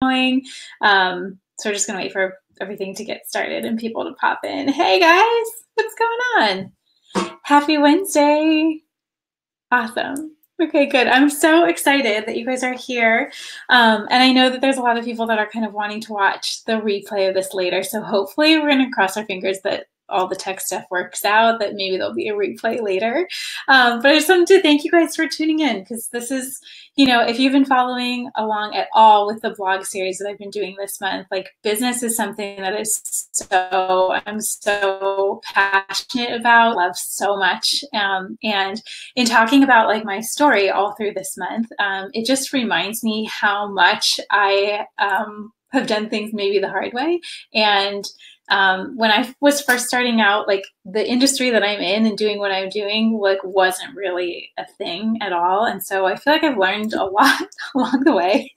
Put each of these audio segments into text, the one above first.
going. So we're just going to wait for everything to get started and people to pop in. Hey guys, what's going on? Happy Wednesday. Awesome. Okay, good. I'm so excited that you guys are here. And I know that there's a lot of people that are kind of wanting to watch the replay of this later. So hopefully we're going to cross our fingers that all the tech stuff works out, that maybe there'll be a replay later. But I just wanted to thank you guys for tuning in, because this is, if you've been following along at all with the blog series that I've been doing this month, like business is something that I'm so passionate about, love so much. And in talking about like my story all through this month, it just reminds me how much I have done things maybe the hard way. And when I was first starting out, like the industry that I'm in and doing what I'm doing, like wasn't really a thing at all. And so I feel like I've learned a lot along the way,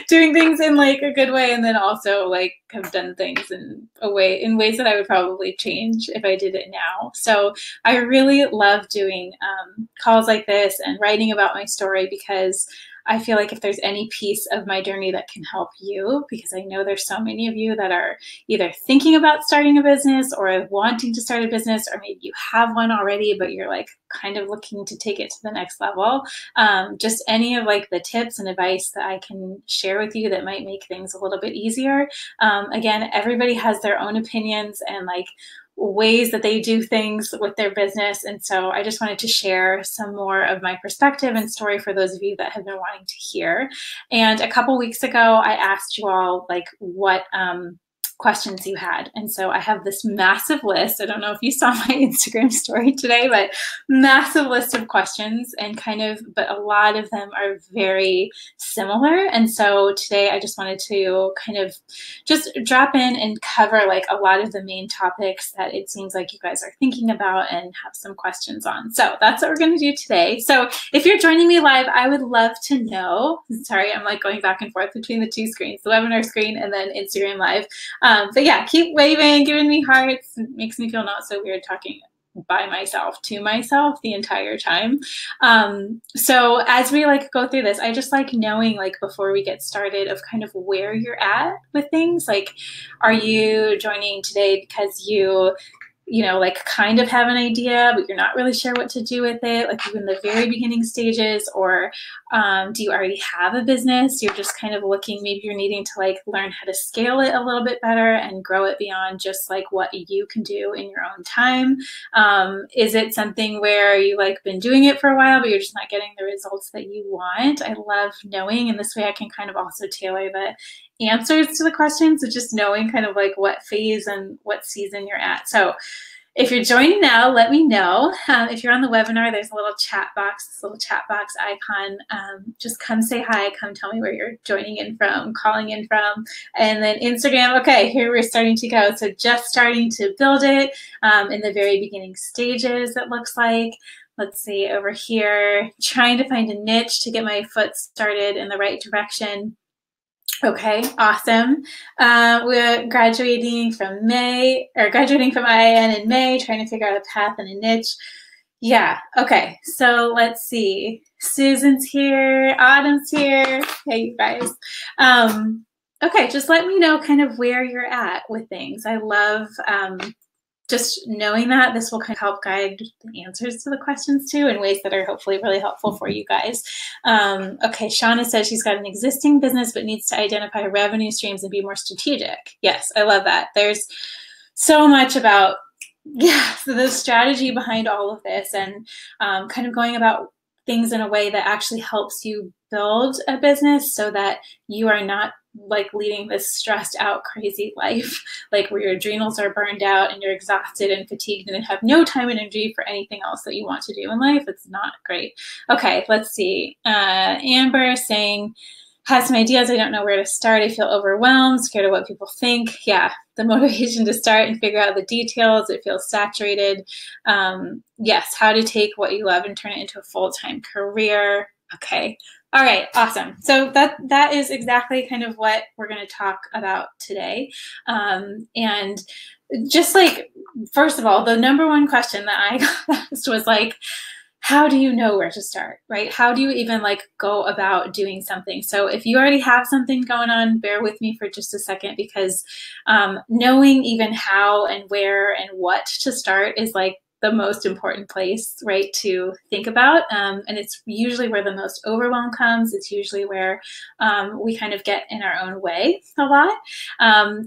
doing things in like a good way, and then also like have done things in ways that I would probably change if I did it now. So I really love doing calls like this and writing about my story, because I feel like if there's any piece of my journey that can help you, because I know there's so many of you that are either thinking about starting a business or wanting to start a business, or maybe you have one already, but you're like kind of looking to take it to the next level. Just any of like the tips and advice that I can share with you that might make things a little bit easier. Again, everybody has their own opinions and like ways that they do things with their business. And so I just wanted to share some more of my perspective and story for those of you that have been wanting to hear. And a couple weeks ago, I asked you all like what questions you had. And so I have this massive list. I don't know if you saw my Instagram story today, but massive list of questions, and but a lot of them are very similar. And so today I just wanted to kind of just drop in and cover like a lot of the main topics that it seems like you guys are thinking about and have some questions on. So that's what we're going to do today. So if you're joining me live, I would love to know, sorry, I'm like going back and forth between the two screens, the webinar screen and then Instagram live. But yeah, keep waving, giving me hearts. It makes me feel not so weird talking by myself to myself the entire time. So as we like go through this, I just like knowing like before we get started of kind of where you're at with things. Like, are you joining today because you like kind of have an idea, but you're not really sure what to do with it, like even the very beginning stages? Or do you already have a business? You're just kind of looking, maybe you're needing to like learn how to scale it a little bit better and grow it beyond just like what you can do in your own time. Is it something where you like been doing it for a while, but you're just not getting the results that you want? I love knowing, and this way I can kind of also tailor the answers to the questions, so just knowing kind of like what phase and what season you're at. So if you're joining now, let me know. If you're on the webinar, there's a little chat box, this little chat box icon. Just come say hi, come tell me where you're joining in from, calling in from. And then Instagram, okay, here we're starting to go. So just starting to build it in the very beginning stages, it looks like. Let's see, over here, trying to find a niche to get my foot started in the right direction. Okay, awesome. We're graduating from IIN in May, trying to figure out a path and a niche. Yeah, okay, so let's see. Susan's here, Autumn's here. Hey, you guys. Okay, just let me know kind of where you're at with things. I love just knowing that this will kind of help guide the answers to the questions too in ways that are hopefully really helpful for you guys. Okay, Shauna says she's got an existing business but needs to identify revenue streams and be more strategic. Yes, I love that. There's so much about so the strategy behind all of this, and kind of going about things in a way that actually helps you build a business so that you are not like leading this stressed out, crazy life, like where your adrenals are burned out and you're exhausted and fatigued and have no time and energy for anything else that you want to do in life. It's not great. Okay, let's see. Amber saying, has some ideas. I don't know where to start. I feel overwhelmed, scared of what people think. Yeah, the motivation to start and figure out the details. It feels saturated. Yes, how to take what you love and turn it into a full-time career. Okay. All right, awesome. So that is exactly kind of what we're going to talk about today. And just like, first of all, the number one question that I got asked was like, how do you know where to start, right? How do you even like go about doing something? So if you already have something going on, bear with me for just a second, because knowing even how and where and what to start is like the most important place, right, to think about. And it's usually where the most overwhelm comes. It's usually where we kind of get in our own way a lot.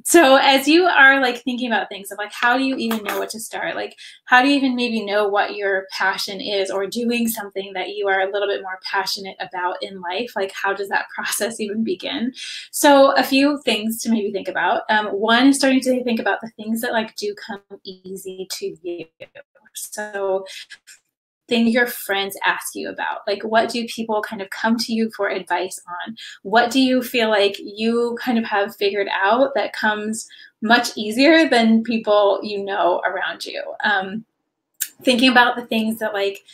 So as you are like thinking about things of like, how do you even know what to start? Like, how do you even maybe know what your passion is, or doing something that you are a little bit more passionate about in life? Like, how does that process even begin? So a few things to maybe think about. One is starting to think about the things that like do come easy to you. So things your friends ask you about, like what do people kind of come to you for advice on? What do you feel like you kind of have figured out that comes much easier than people you know around you? Thinking about the things that like,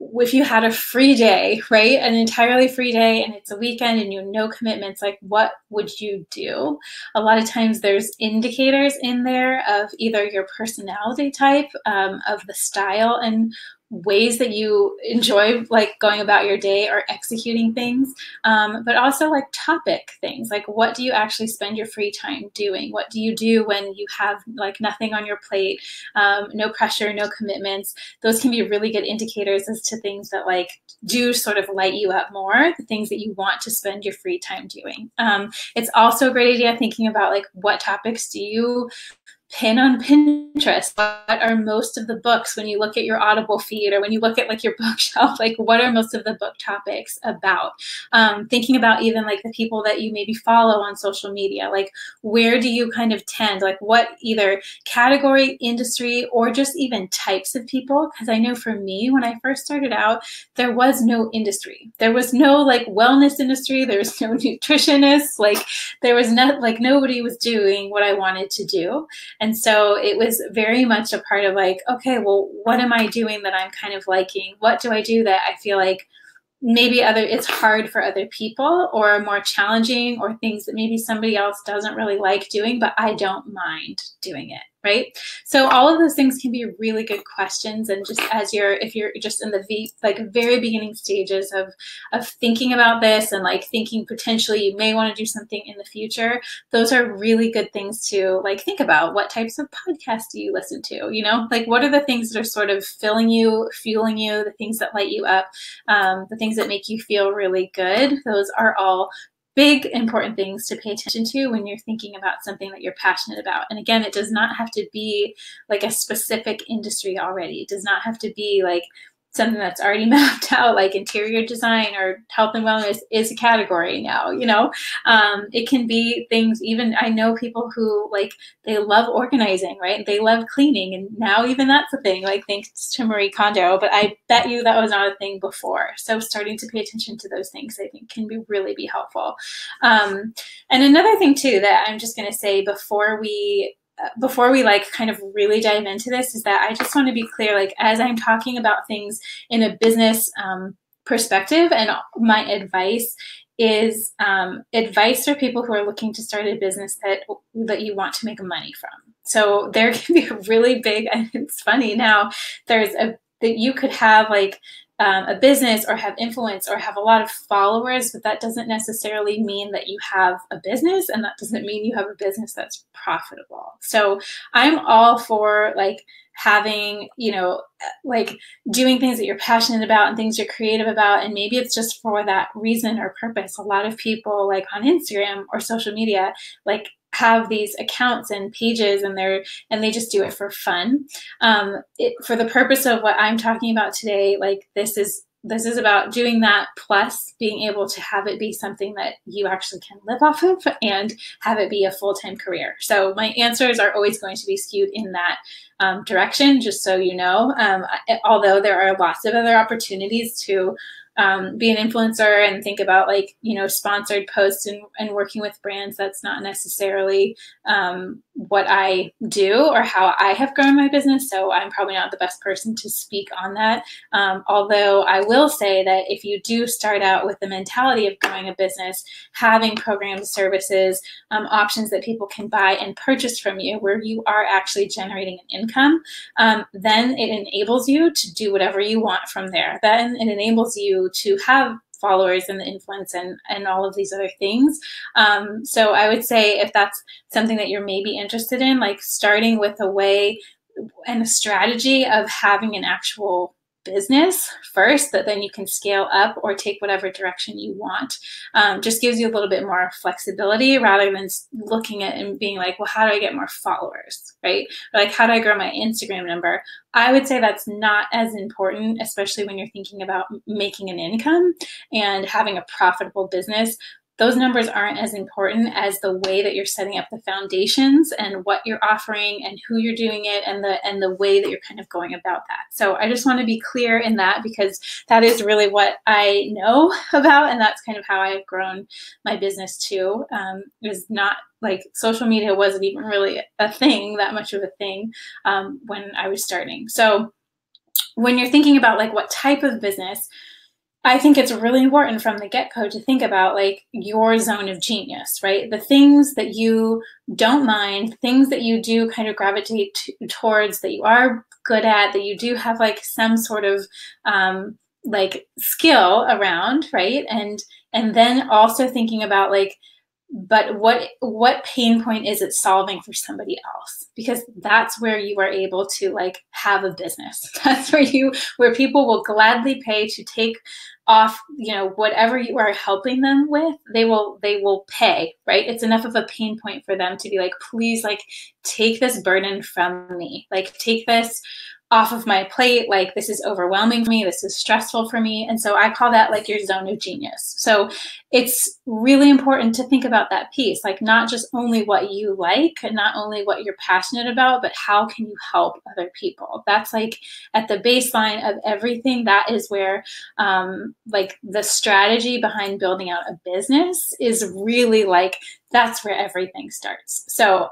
if you had a free day, right, an entirely free day, and it's a weekend and you have no commitments, like what would you do? A lot of times there's indicators in there of either your personality type, of the style and ways that you enjoy like going about your day or executing things, but also like topic things, like what do you actually spend your free time doing? What do you do when you have like nothing on your plate, no pressure, no commitments? Those can be really good indicators as to things that like do sort of light you up more, the things that you want to spend your free time doing. It's also a great idea thinking about like, what topics do you pin on Pinterest? What are most of the books when you look at your Audible feed, or when you look at like your bookshelf, like what are most of the book topics about? Thinking about even like the people that you maybe follow on social media, like where do you kind of tend, like what either category, industry, or just even types of people? Because I know for me, when I first started out, there was no industry. There was no like wellness industry. There was no nutritionists. Like there was not, like nobody was doing what I wanted to do. And so it was very much a part of like, okay, well, what am I doing that I'm kind of liking? What do I do that I feel like maybe it's hard for other people, or more challenging, or things that maybe somebody else doesn't really like doing, but I don't mind doing it, right? So all of those things can be really good questions. And just as if you're just in the very beginning stages of thinking about this, and like thinking potentially you may want to do something in the future, those are really good things to like think about. What types of podcasts do you listen to? You know, like what are the things that are sort of filling you, fueling you, the things that light you up, the things that make you feel really good? Those are all big, important things to pay attention to when you're thinking about something that you're passionate about. And again, it does not have to be like a specific industry already. It does not have to be like something that's already mapped out, like interior design or health and wellness is a category now, you know. It can be things, even I know people who like, they love organizing, right? They love cleaning, and now even that's a thing, like thanks to Marie Kondo, but I bet you that was not a thing before. So starting to pay attention to those things, I think, can really be helpful. And another thing too that I'm just going to say before we like kind of really dive into this is that I just want to be clear, like as I'm talking about things in a business perspective, and my advice is advice for people who are looking to start a business that you want to make money from. So there can be a really big, and it's funny now, that you could have like a business or have influence or have a lot of followers, but that doesn't necessarily mean that you have a business, and that doesn't mean you have a business that's profitable. So I'm all for like having, you know, like doing things that you're passionate about and things you're creative about, and maybe it's just for that reason or purpose. A lot of people like on Instagram or social media like have these accounts and pages, and they just do it for fun. For the purpose of what I'm talking about today, like this is about doing that, plus being able to have it be something that you actually can live off of and have it be a full-time career. So my answers are always going to be skewed in that direction, just so you know, although there are lots of other opportunities to be an influencer and think about like, you know, sponsored posts and working with brands. That's not necessarily what I do or how I have grown my business. So I'm probably not the best person to speak on that. Although I will say that if you do start out with the mentality of growing a business, having programs, services, options that people can buy and purchase from you where you are actually generating an income, then it enables you to do whatever you want from there. Then it enables you to have followers and the influence and all of these other things. So I would say if that's something that you're maybe interested in, like starting with a way and a strategy of having an actual business first that then you can scale up or take whatever direction you want, just gives you a little bit more flexibility rather than looking at and being like, well, how do I get more followers, right? Or like, how do I grow my Instagram number? I would say that's not as important, especially when you're thinking about making an income and having a profitable business. Those numbers aren't as important as the way that you're setting up the foundations and what you're offering and who you're doing it and the way that you're kind of going about that. So I just want to be clear in that because that is really what I know about, and that's kind of how I've grown my business too. Is not like social media wasn't even really a thing, that much of a thing when I was starting. So when you're thinking about like what type of business, I think it's really important from the get-go to think about like your zone of genius, right? The things that you don't mind, things that you do kind of gravitate towards, that you are good at, that you do have like some sort of like skill around, right? And then also thinking about like, but what pain point is it solving for somebody else? Because that's where you are able to like have a business. That's where people will gladly pay to take off, you know, whatever you are helping them with, they will pay, right? It's enough of a pain point for them to be like, please, like, take this burden from me, like, take this off of my plate. Like, this is overwhelming for me. This is stressful for me. And so I call that like your zone of genius. So it's really important to think about that piece, like not just only what you like and not only what you're passionate about, but how can you help other people? That's like at the baseline of everything. That is where like the strategy behind building out a business is really like, that's where everything starts. So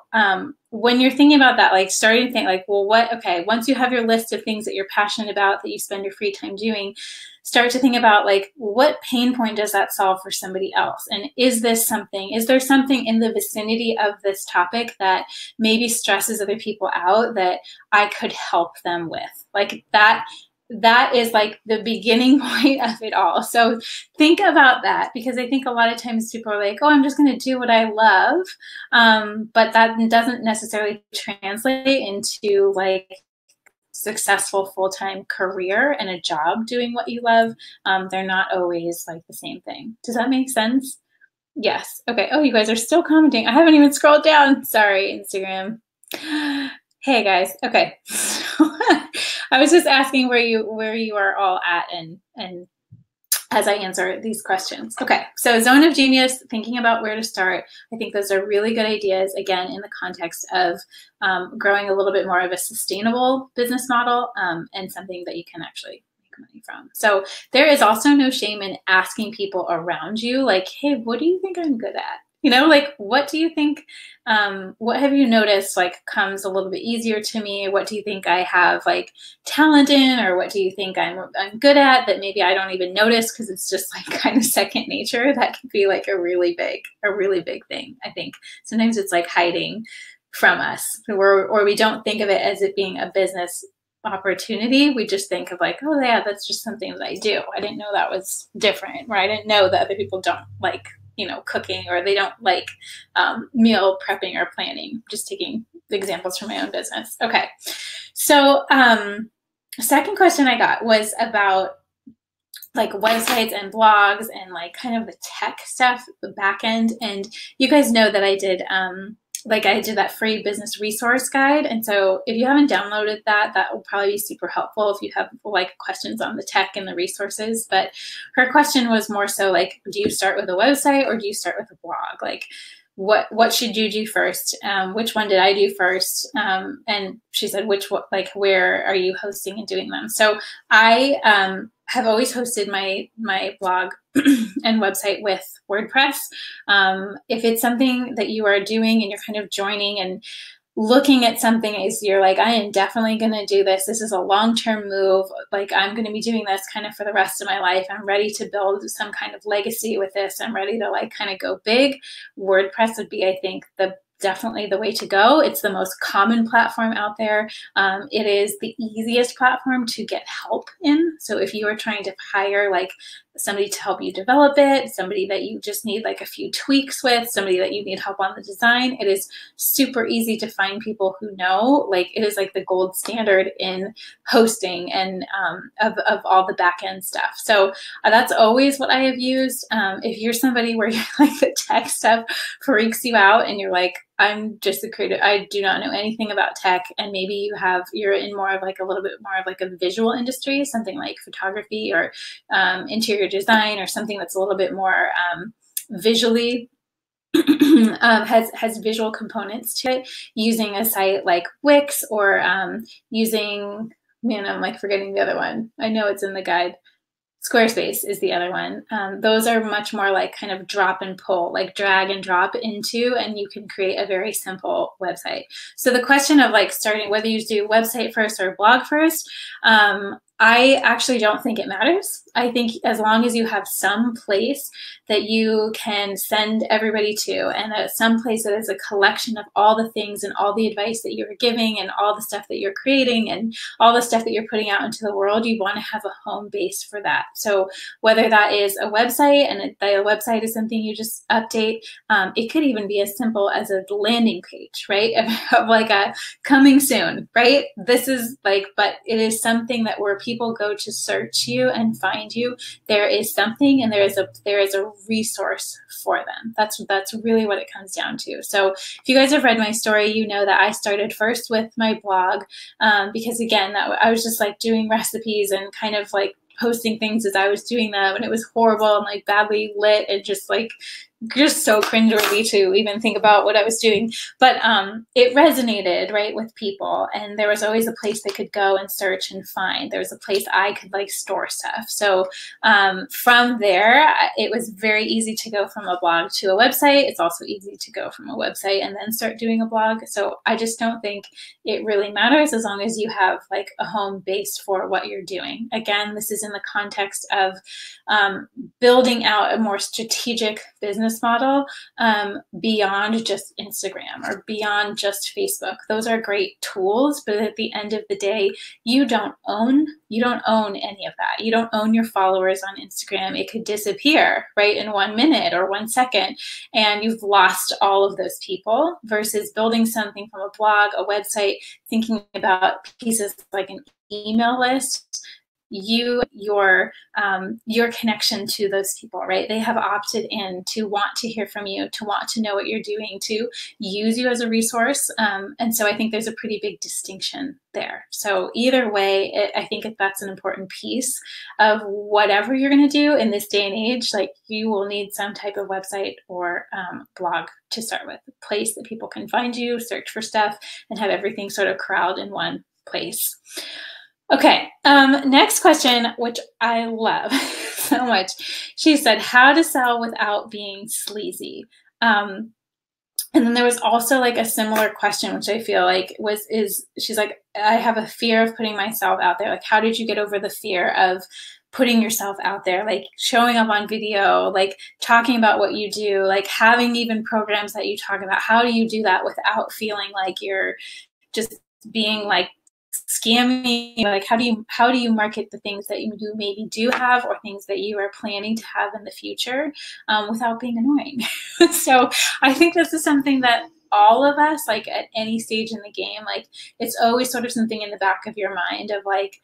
when you're thinking about that, like starting to think like, well, okay, once you have your list of things that you're passionate about, that you spend your free time doing, start to think about like, what pain point does that solve for somebody else? And is there something in the vicinity of this topic that maybe stresses other people out that I could help them with? Like that is like the beginning point of it all. So think about that, because I think a lot of times people are like, oh, I'm just going to do what I love. But that doesn't necessarily translate into like successful full-time career and a job doing what you love. They're not always like the same thing. Does that make sense? Yes. Okay. Oh, you guys are still commenting. I haven't even scrolled down. Sorry, Instagram. Hey guys. Okay. I was just asking where you are all at and as I answer these questions. Okay, so zone of genius, thinking about where to start. I think those are really good ideas, again, in the context of growing a little bit more of a sustainable business model and something that you can actually make money from. So there is also no shame in asking people around you, like, hey, what do you think I'm good at? You know, like, what do you think, what have you noticed, like, comes a little bit easier to me? What do you think I have, like, talent in? Or what do you think I'm good at that maybe I don't even notice because it's just, like, kind of second nature? That can be, like, a really big thing, I think. Sometimes it's, like, hiding from us, or we don't think of it as it being a business opportunity. We just think of, like, oh, yeah, that's just something that I do. I didn't know that was different, or I didn't know that other people don't like, you know, cooking, or they don't like meal prepping or planning. Just taking examples from my own business. Okay. So second question I got was about like websites and blogs and like kind of the tech stuff, the back end. And you guys know that I did that free business resource guide. And so if you haven't downloaded that, that will probably be super helpful if you have like questions on the tech and the resources. But her question was more so like, do you start with a website or do you start with a blog? Like, what should you do first? Which one did I do first? And she said, like, where are you hosting and doing them? So I have always hosted my blog and website with WordPress. If it's something that you are doing and you're kind of joining and looking at something as you're like, I am definitely going to do this. This is a long-term move. Like, I'm going to be doing this kind of for the rest of my life. I'm ready to build some kind of legacy with this. I'm ready to like kind of go big. WordPress would be, I think, definitely the way to go. It's the most common platform out there. It is the easiest platform to get help in. So if you are trying to hire like somebody to help you develop it, somebody that you just need like a few tweaks with, somebody that you need help on the design, it is super easy to find people who know. Like, it is like the gold standard in hosting and of all the back end stuff. So that's always what I have used. If you're somebody where you're like the tech stuff freaks you out and you're like, I'm just a creative, I do not know anything about tech, and maybe you're in more of like a little bit more of like a visual industry, something like photography or interior design, or something that's a little bit more visually has visual components to it, using a site like Wix or using, man, I'm like forgetting the other one. I know it's in the guide. Squarespace is the other one. Those are much more like kind of drop and pull, like drag and drop into, and you can create a very simple website. So the question of like starting, whether you do website first or blog first, I actually don't think it matters. I think as long as you have some place that you can send everybody to, and some place that is a collection of all the things and all the advice that you're giving and all the stuff that you're creating and all the stuff that you're putting out into the world, you want to have a home base for that. So whether that is a website, and the website is something you just update, it could even be as simple as a landing page, right? Of like a coming soon, right? This is like, but it is something that where people go to search you and find you, there is something, and there is a resource for them. That's really what it comes down to. So if you guys have read my story, you know that I started first with my blog because again, I was just like doing recipes and kind of like posting things as I was doing them, and it was horrible and like badly lit and just so cringeworthy to even think about what I was doing. But it resonated, right, with people, and there was always a place they could go and search and find. There was a place I could like store stuff. So from there, it was very easy to go from a blog to a website. It's also easy to go from a website and then start doing a blog. So I just don't think it really matters as long as you have like a home base for what you're doing. Again, this is in the context of building out a more strategic business model beyond just Instagram or beyond just Facebook. Those are great tools, but at the end of the day, you don't own any of that. You don't own your followers on Instagram. It could disappear, right, in 1 minute or 1 second, and you've lost all of those people, versus building something from a blog, a website, thinking about pieces like an email list. Your connection to those people, right? They have opted in to want to hear from you, to want to know what you're doing, to use you as a resource. And so I think there's a pretty big distinction there. So either way, I think that's an important piece of whatever you're going to do in this day and age. Like, you will need some type of website or blog to start with, a place that people can find you, search for stuff, and have everything sort of corralled in one place. Okay, next question, which I love so much. She said, how to sell without being sleazy. And then there was also like a similar question, which I feel like she's like, I have a fear of putting myself out there. Like, how did you get over the fear of putting yourself out there, like showing up on video, like talking about what you do, like having even programs that you talk about? How do you do that without feeling like you're just being like scamming? Like, how do you market the things that you maybe do have, or things that you are planning to have in the future, without being annoying? So I think this is something that all of us, like at any stage in the game, like it's always sort of something in the back of your mind of like,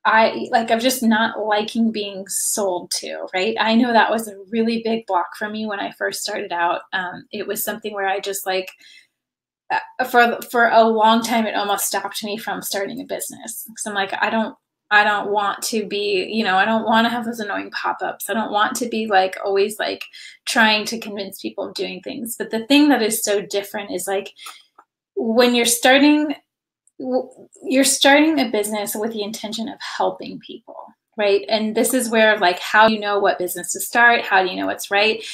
I'm just not liking being sold to, right? I know that was a really big block for me when I first started out. It was something where I just like, for a long time, it almost stopped me from starting a business. Because I'm like, I don't I don't want to be, I don't want to have those annoying pop-ups. I don't want to be like always like trying to convince people of doing things. But the thing that is so different is like when you're starting a business with the intention of helping people, right? And this is where like how you know what business to start, how do you know what's right?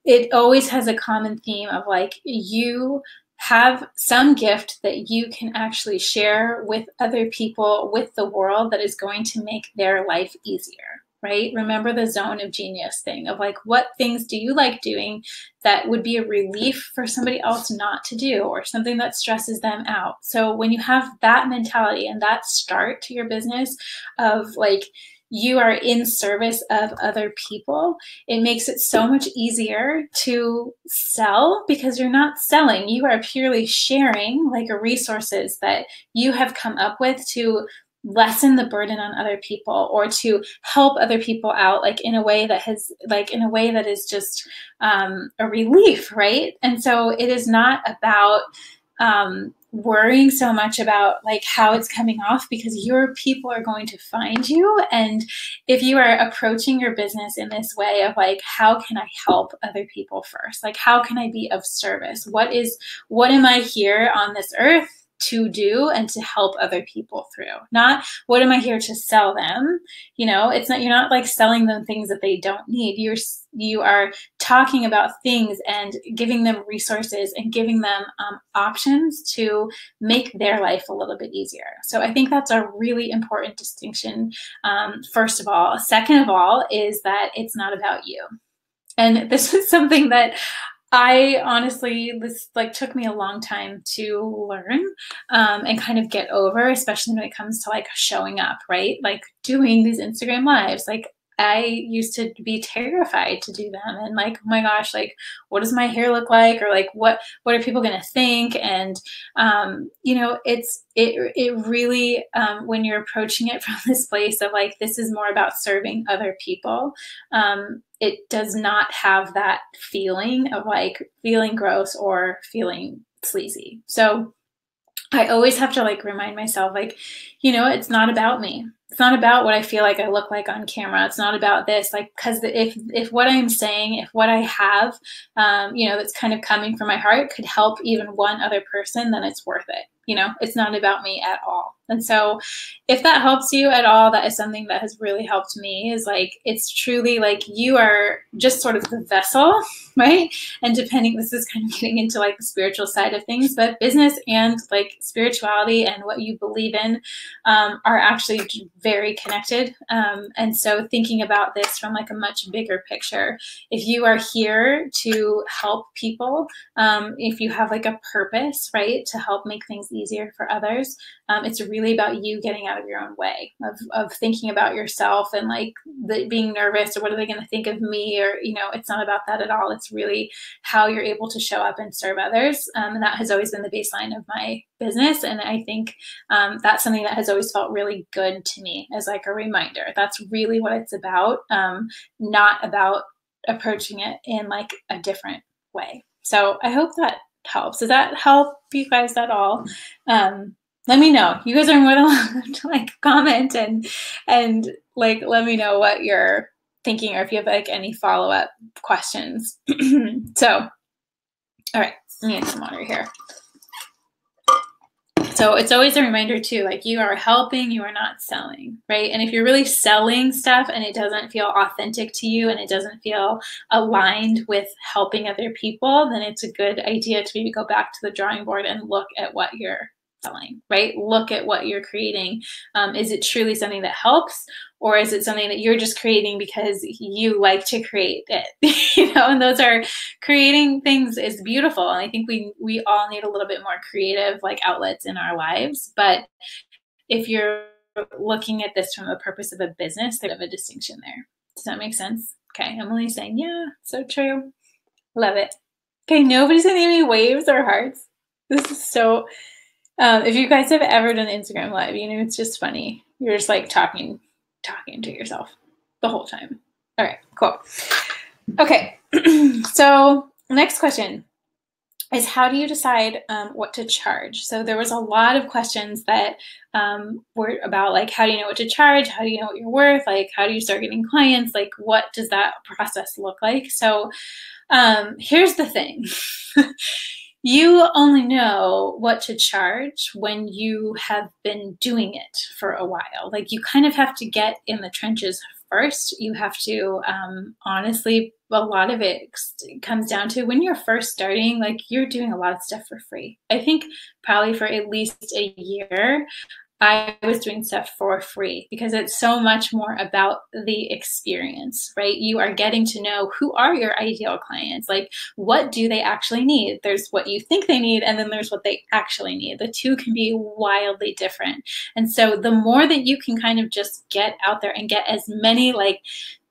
It always has a common theme of like you have some gift that you can actually share with other people, with the world, that is going to make their life easier, right? Remember the zone of genius thing of like, what things do you like doing that would be a relief for somebody else not to do, or something that stresses them out? So when you have that mentality and that start to your business of like, you are in service of other people, it makes it so much easier to sell, because you're not selling, you are purely sharing like resources that you have come up with to lessen the burden on other people, or to help other people out like in a way that is just a relief, right? And so it is not about worrying so much about like how it's coming off, because your people are going to find you. And if you are approaching your business in this way of like, how can I help other people first? Like, how can I be of service? What am I here on this earth to do and to help other people through? Not what am I here to sell them? It's not, you're not like selling them things that they don't need. You are talking about things and giving them resources and giving them options to make their life a little bit easier. So I think that's a really important distinction. First of all. Second of all is that it's not about you. And this is something that I honestly, this like took me a long time to learn and kind of get over, especially when it comes to like showing up, right? Like doing these Instagram lives. Like I used to be terrified to do them, and like, oh my gosh, like what does my hair look like, or like what are people going to think? And it really when you're approaching it from this place of like, this is more about serving other people, it does not have that feeling of like feeling gross or feeling sleazy. So I always have to like remind myself, like, it's not about me. It's not about what I feel like I look like on camera. It's not about this, like, because if what I'm saying, if what I have, that's kind of coming from my heart could help even one other person, then it's worth it. It's not about me at all. And so if that helps you at all, that is something that has really helped me, is like, it's truly like you are just sort of the vessel, right? And this is kind of getting into like the spiritual side of things, but business and like spirituality and what you believe in are actually very connected. And so thinking about this from like a much bigger picture, if you are here to help people, if you have like a purpose, right, to help make things easier for others, it's really about you getting out of your own way of thinking about yourself and like being nervous, or what are they going to think of me, or it's not about that at all. It's really how you're able to show up and serve others, and that has always been the baseline of my business. And I think that's something that has always felt really good to me, as like a reminder. That's really what it's about, not about approaching it in like a different way. So I hope that helps. Does that help you guys at all? Let me know. You guys are more than welcome to like comment and like let me know what you're thinking, or if you have like any follow-up questions. So, all right, let me get some water here. So it's always a reminder too, like you are helping, you are not selling, right? And if you're really selling stuff and it doesn't feel authentic to you and it doesn't feel aligned with helping other people, then it's a good idea to maybe go back to the drawing board and look at what you're selling, right? Look at what you're creating. Is it truly something that helps, or is it something that you're just creating because you like to create it? And those are, creating things is beautiful. And I think we all need a little bit more creative like outlets in our lives. But if you're looking at this from the purpose of a business, there's a distinction there. Does that make sense? Okay, Emily's saying, yeah, so true. Love it. Okay, nobody's sending any waves or hearts. This is so... if you guys have ever done Instagram Live, it's just funny. You're just like talking to yourself the whole time. All right, cool. Okay, so next question. is how do you decide what to charge? So there was a lot of questions that were about like, how do you know what to charge? How do you know what you're worth? Like, how do you start getting clients? Like, what does that process look like? So here's the thing. You only know what to charge when you have been doing it for a while. Like you kind of have to get in the trenches first. You have to, honestly, a lot of it comes down to when you're first starting, like you're doing a lot of stuff for free. I think probably for at least a year, I was doing stuff for free because it's so much more about the experience, right? You are getting to know who are your ideal clients, like what do they actually need? There's what you think they need, and then there's what they actually need. The two can be wildly different. And so the more that you can kind of just get out there and get as many like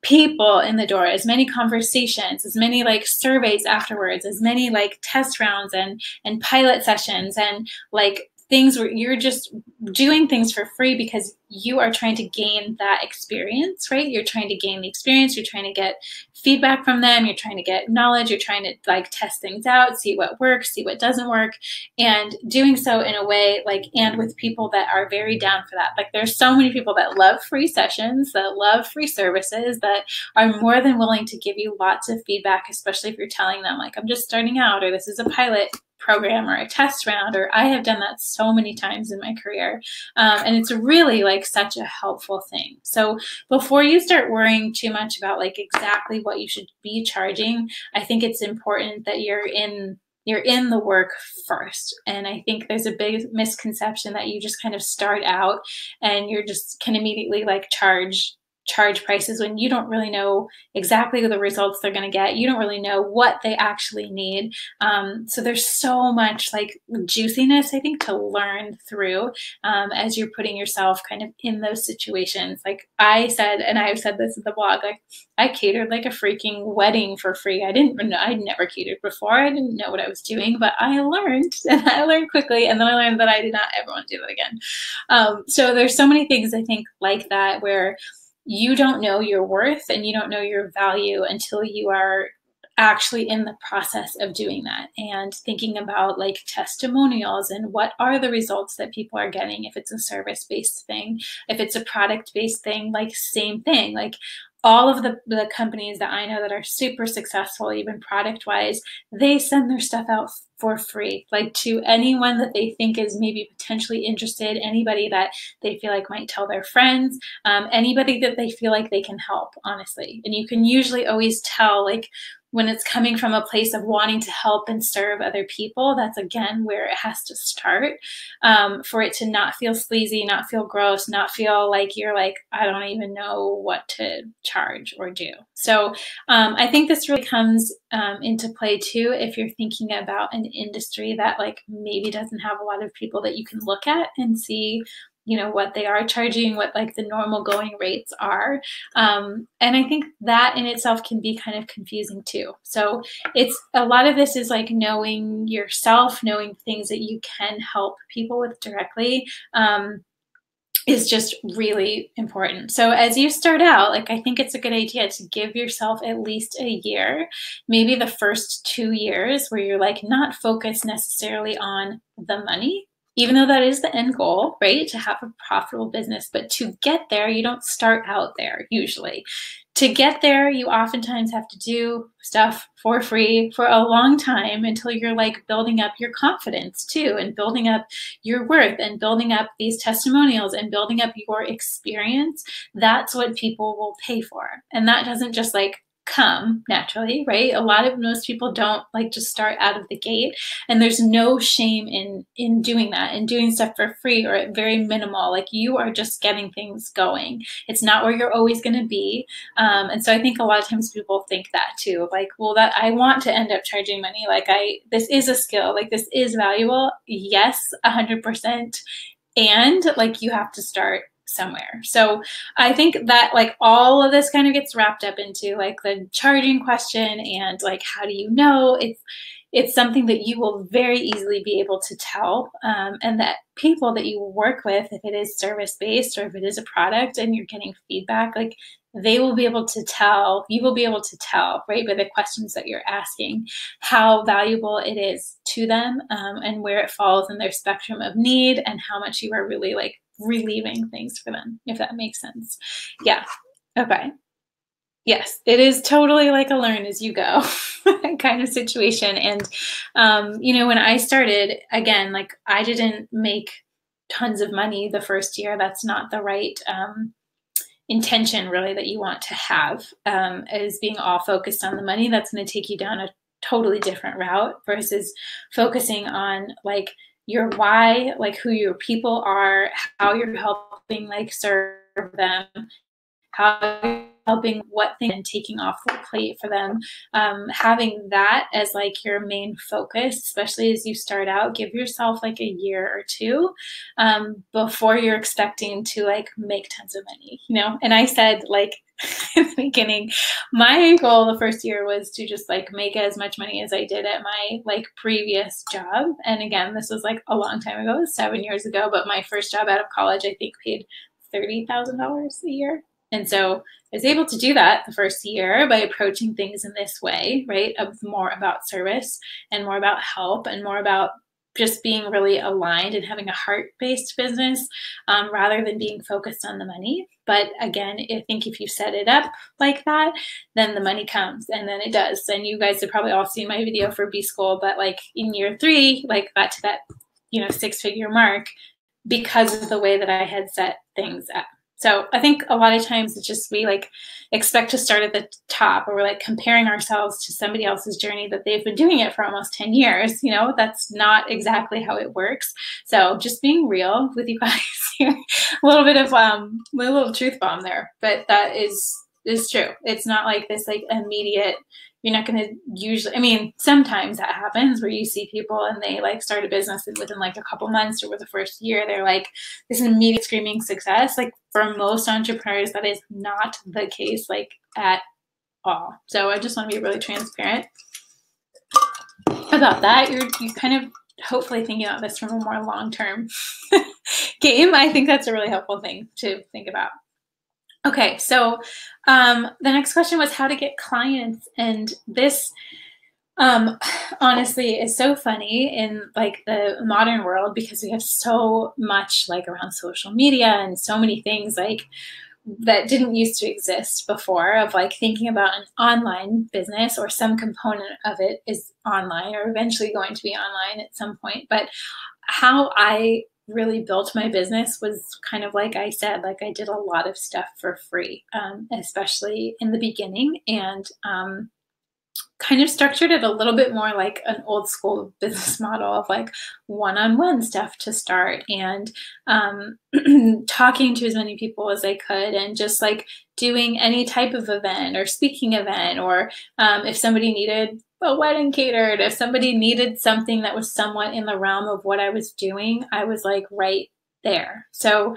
people in the door, as many conversations, as many like surveys afterwards, as many like test rounds and pilot sessions and like things where you're just doing things for free because you are trying to gain that experience, right? You're trying to gain the experience. You're trying to get feedback from them. You're trying to get knowledge. You're trying to like test things out, see what works, see what doesn't work, and doing so in a way like, and with people that are very down for that. Like there's so many people that love free sessions, that love free services, that are more than willing to give you lots of feedback, especially if you're telling them like, I'm just starting out, or this is a pilot program or a test round, or I have done that so many times in my career. And it's really like such a helpful thing. So before you start worrying too much about like exactly what you should be charging, I think it's important that you're in the work first. And I think there's a big misconception that you just kind of start out and you're just can immediately like charge prices when you don't really know exactly the results they're going to get. You don't really know what they actually need. So there's so much like juiciness, I think, to learn through as you're putting yourself kind of in those situations. Like I said, and I've said this in the blog, like I catered like a freaking wedding for free. I'd never catered before. I didn't know what I was doing, but I learned, and I learned quickly. And then I learned that I did not ever want to do that again. So there's so many things I think like that where you don't know your worth and you don't know your value until you are actually in the process of doing that and thinking about like testimonials and what are the results that people are getting. If it's a service-based thing, if it's a product-based thing, like same thing. Like all of the companies that I know that are super successful, even product-wise, they send their stuff out for free, like to anyone that they think is maybe potentially interested, anybody that they feel like might tell their friends, anybody that they feel like they can help, honestly. And you can usually always tell like when it's coming from a place of wanting to help and serve other people. That's again where it has to start, for it to not feel sleazy, not feel gross, not feel like you're like, I don't even know what to charge or do. So I think this really comes into play too if you're thinking about an industry that like maybe doesn't have a lot of people that you can look at and see, you know, what they are charging, what like the normal going rates are. And I think that in itself can be kind of confusing too. So it's a lot of this is like knowing yourself, knowing things that you can help people with directly. Is just really important. So as you start out, like I think it's a good idea to give yourself at least a year, maybe the first 2 years where you're like not focused necessarily on the money, even though that is the end goal, right? To have a profitable business. But to get there, you don't start out there usually. To get there, you oftentimes have to do stuff for free for a long time until you're like building up your confidence too, and building up your worth and building up these testimonials and building up your experience. That's what people will pay for. And that doesn't just like come naturally, right? Most people don't like just start out of the gate, and there's no shame in doing that and doing stuff for free or at very minimal. Like you are just getting things going. It's not where you're always going to be. And so I think a lot of times people think that too, like, well, that I want to end up charging money. Like this is a skill, like this is valuable. Yes, 100%. And like you have to start somewhere. So I think that like all of this kind of gets wrapped up into like the charging question and like how do you know? It's something that you will very easily be able to tell, and that people that you work with, if it is service-based or if it is a product and you're getting feedback, like they will be able to tell, you will be able to tell, right, by the questions that you're asking, how valuable it is to them, and where it falls in their spectrum of need, and how much you are really like relieving things for them, if that makes sense. Yeah. Okay. Yes, it is totally like a learn as you go kind of situation. And, when I started, again, like I didn't make tons of money the first year. That's not the right intention, really, that you want to have, is being all focused on the money. That's going to take you down a totally different route versus focusing on like your why, like who your people are, how you're helping like serve them, how you're helping what thing and taking off the plate for them. Having that as like your main focus, especially as you start out, give yourself like a year or two before you're expecting to like make tons of money, And I said like in the beginning, my goal the first year was to just like make as much money as I did at my like previous job. And again, this was like a long time ago, 7 years ago, but my first job out of college, I think paid $30,000 a year. And so I was able to do that the first year by approaching things in this way, right? Of more about service and more about help and more about just being really aligned and having a heart-based business rather than being focused on the money. But again, I think if you set it up like that, then the money comes, and then it does. And you guys have probably all seen my video for B-School, but like in year 3, like got to that, 6-figure mark because of the way that I had set things up. So I think a lot of times it's just we like expect to start at the top, or we're like comparing ourselves to somebody else's journey that they've been doing it for almost 10 years. That's not exactly how it works. So just being real with you guys here, a little bit of a little truth bomb there, but that is true. It's not like this like immediate. You're not going to usually, sometimes that happens where you see people and they like start a business and within like a couple months or with the first year, they're like this immediate screaming success. Like for most entrepreneurs, that is not the case, like at all. So I just want to be really transparent about that. You're kind of hopefully thinking about this from a more long-term game. I think that's a really helpful thing to think about. Okay, so the next question was how to get clients, and this honestly is so funny in like the modern world because we have so much like around social media and so many things like that didn't used to exist before, of like thinking about an online business or some component of it is online or eventually going to be online at some point. But how I really built my business was kind of like I said, like I did a lot of stuff for free, especially in the beginning, and kind of structured it a little bit more like an old school business model of like one-on-one stuff to start, and talking to as many people as I could, and just like doing any type of event or speaking event, or if somebody needed a wedding catered, if somebody needed something that was somewhat in the realm of what I was doing, I was like right there. So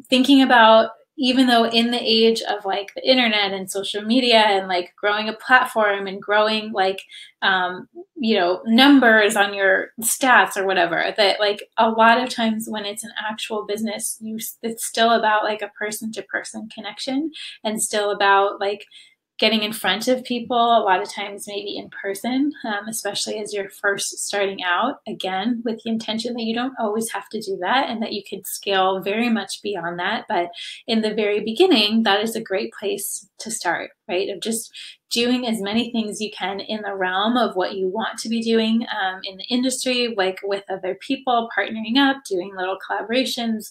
thinking about, even though in the age of like the internet and social media and like growing a platform and growing like, numbers on your stats or whatever, that like a lot of times when it's an actual business, it's still about like a person to person connection, and still about like getting in front of people, a lot of times maybe in person, especially as you're first starting out, again, with the intention that you don't always have to do that and that you could scale very much beyond that. But in the very beginning, that is a great place to start, right? Of just doing as many things you can in the realm of what you want to be doing in the industry, like with other people, partnering up, doing little collaborations,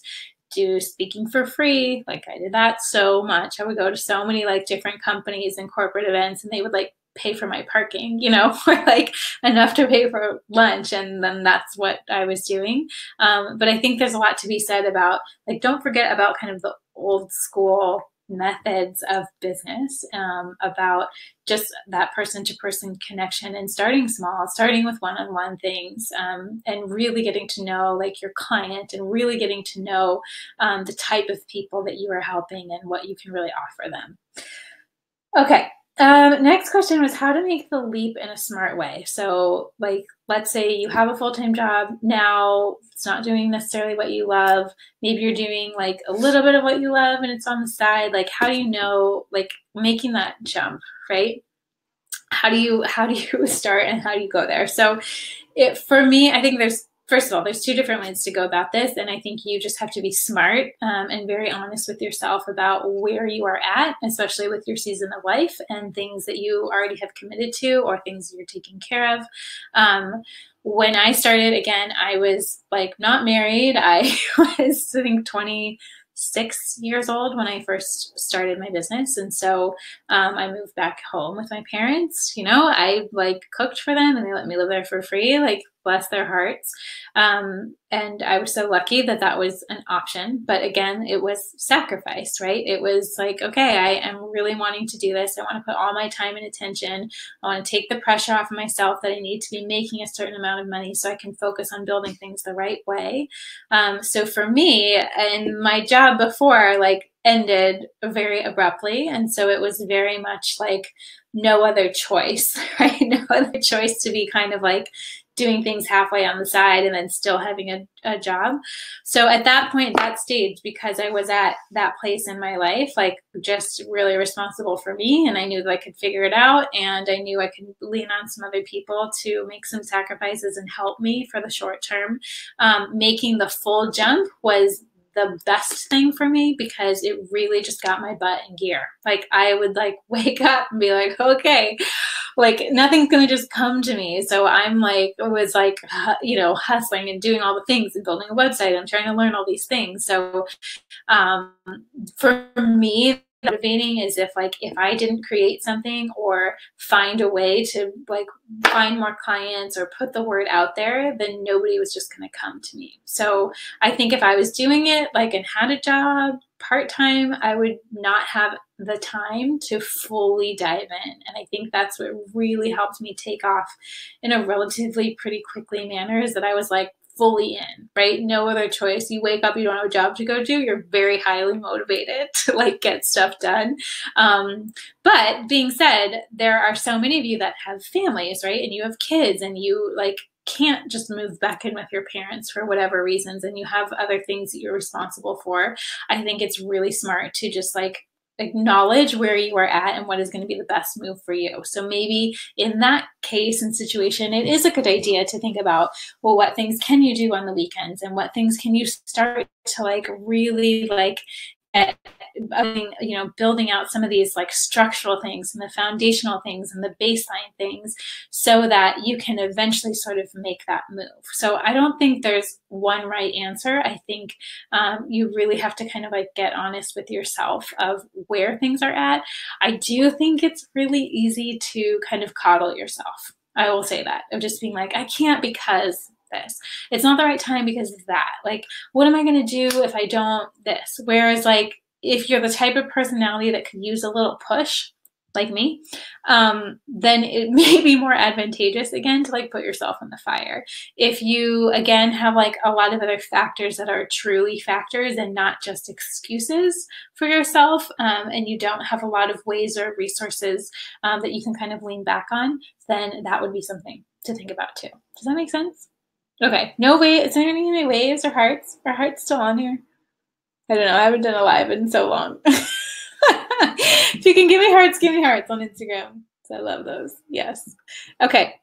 do speaking for free. Like I did that so much. I would go to so many like different companies and corporate events, and they would like pay for my parking, or like enough to pay for lunch. And then that's what I was doing. But I think there's a lot to be said about like, don't forget about kind of the old school methods of business, about just that person-to-person connection, and starting small, starting with one-on-one things, and really getting to know like your client, and really getting to know the type of people that you are helping and what you can really offer them. Okay, Next question was how to make the leap in a smart way. So, like, let's say you have a full-time job now, it's not doing necessarily what you love. Maybe you're doing like a little bit of what you love and it's on the side. Like, how do you know, like, making that jump, right? How do you start and how do you go there? So for me, I think first of all, there's two different ways to go about this. And I think you just have to be smart and very honest with yourself about where you are at, especially with your season of life and things that you already have committed to or things you're taking care of. When I started, again, I was like not married. I was, I think, 26 years old when I first started my business. And so I moved back home with my parents. I like cooked for them and they let me live there for free, like bless their hearts. And I was so lucky that that was an option. But again, it was sacrifice, right? It was like, okay, I am really wanting to do this. I want to put all my time and attention. I want to take the pressure off of myself that I need to be making a certain amount of money so I can focus on building things the right way. So for me, and my job before, like, ended very abruptly. And so it was very much like no other choice, right? No other choice to be kind of like doing things halfway on the side and then still having a job. So at that point, that stage, because I was at that place in my life, like just really responsible for me, and I knew that I could figure it out, and I knew I could lean on some other people to make some sacrifices and help me for the short term. Making the full jump was the best thing for me because it really just got my butt in gear. Like I would like wake up and be like, okay, like nothing's gonna just come to me. So I'm like, was like, hustling and doing all the things and building a website. I'm trying to learn all these things. So um, for me, motivating is if I didn't create something or find a way to like find more clients or put the word out there, then nobody was just going to come to me. So I think if I was doing it like and had a job part-time, I would not have the time to fully dive in. And I think that's what really helped me take off in a relatively pretty quickly manner, is that I was like fully in, right? No other choice. You wake up, you don't have a job to go to, you're very highly motivated to like get stuff done. But being said, there are so many of you that have families, right? And you have kids and you like can't just move back in with your parents for whatever reasons, and you have other things that you're responsible for. I think it's really smart to just like acknowledge where you are at and what is going to be the best move for you. So maybe in that case and situation, it is a good idea to think about, well, what things can you do on the weekends and what things can you start to like really like building out some of these like structural things and the foundational things and the baseline things so that you can eventually sort of make that move. So I don't think there's one right answer. I think you really have to kind of like get honest with yourself of where things are at. I do think it's really easy to kind of coddle yourself. I will say that, of just being like, I can't because this. It's not the right time because of that. Like, what am I going to do if I don't this? Whereas like, if you're the type of personality that could use a little push, like me, then it may be more advantageous again to like put yourself in the fire. If you again have like a lot of other factors that are truly factors and not just excuses for yourself, and you don't have a lot of ways or resources that you can kind of lean back on, then that would be something to think about too. Does that make sense? Okay, no way. Is there any waves or hearts? Are hearts still on here? I don't know. I haven't done a live in so long. If you can give me hearts on Instagram. So I love those. Yes. Okay.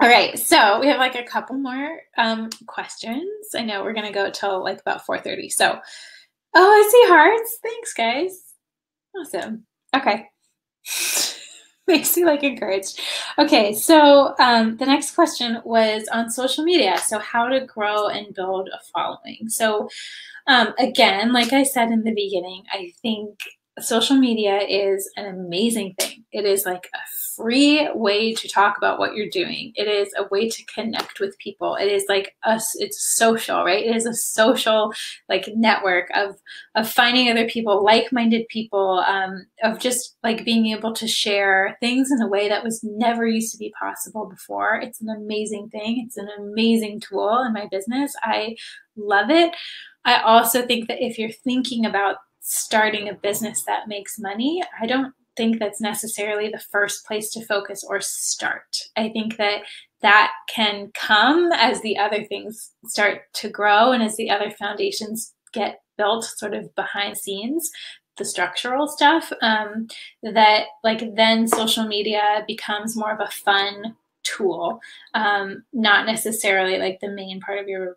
All right. So we have like a couple more questions. I know we're going to go till like about 4:30. So, oh, I see hearts. Thanks, guys. Awesome. Okay. Makes me like encouraged. Okay, so the next question was on social media. So how to grow and build a following. So again, like I said in the beginning, I think social media is an amazing thing. It is like a free way to talk about what you're doing. It is a way to connect with people. It is like it's social, right? It is a social like network of finding other people, like-minded people, of just like being able to share things in a way that was never used to be possible before. It's an amazing thing. It's an amazing tool in my business. I love it. I also think that if you're thinking about starting a business that makes money, I don't think that's necessarily the first place to focus or start. I think that that can come as the other things start to grow and as the other foundations get built sort of behind scenes, the structural stuff, that like then social media becomes more of a fun tool, not necessarily like the main part of your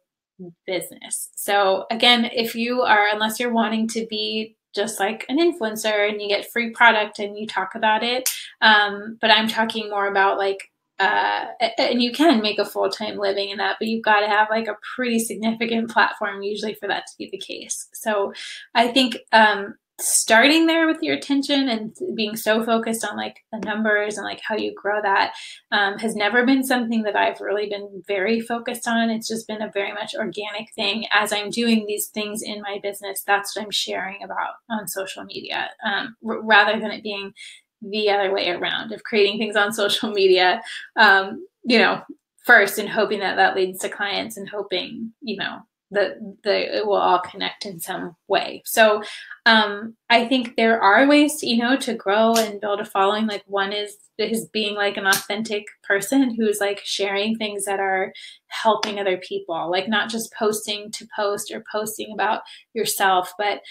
business. So again, if you are, unless you're wanting to be just like an influencer and you get free product and you talk about it, but I'm talking more about like, and you can make a full-time living in that, but you've got to have like a pretty significant platform usually for that to be the case. So I think starting there with your attention and being so focused on like the numbers and like how you grow that has never been something that I've really been very focused on. It's just been a very much organic thing. As I'm doing these things in my business, that's what I'm sharing about on social media, rather than it being the other way around of creating things on social media, you know, first and hoping that that leads to clients and hoping, you know, that it will all connect in some way. So I think there are ways to, you know, to grow and build a following. Like one is being like an authentic person who's like sharing things that are helping other people, like not just posting to post or posting about yourself, but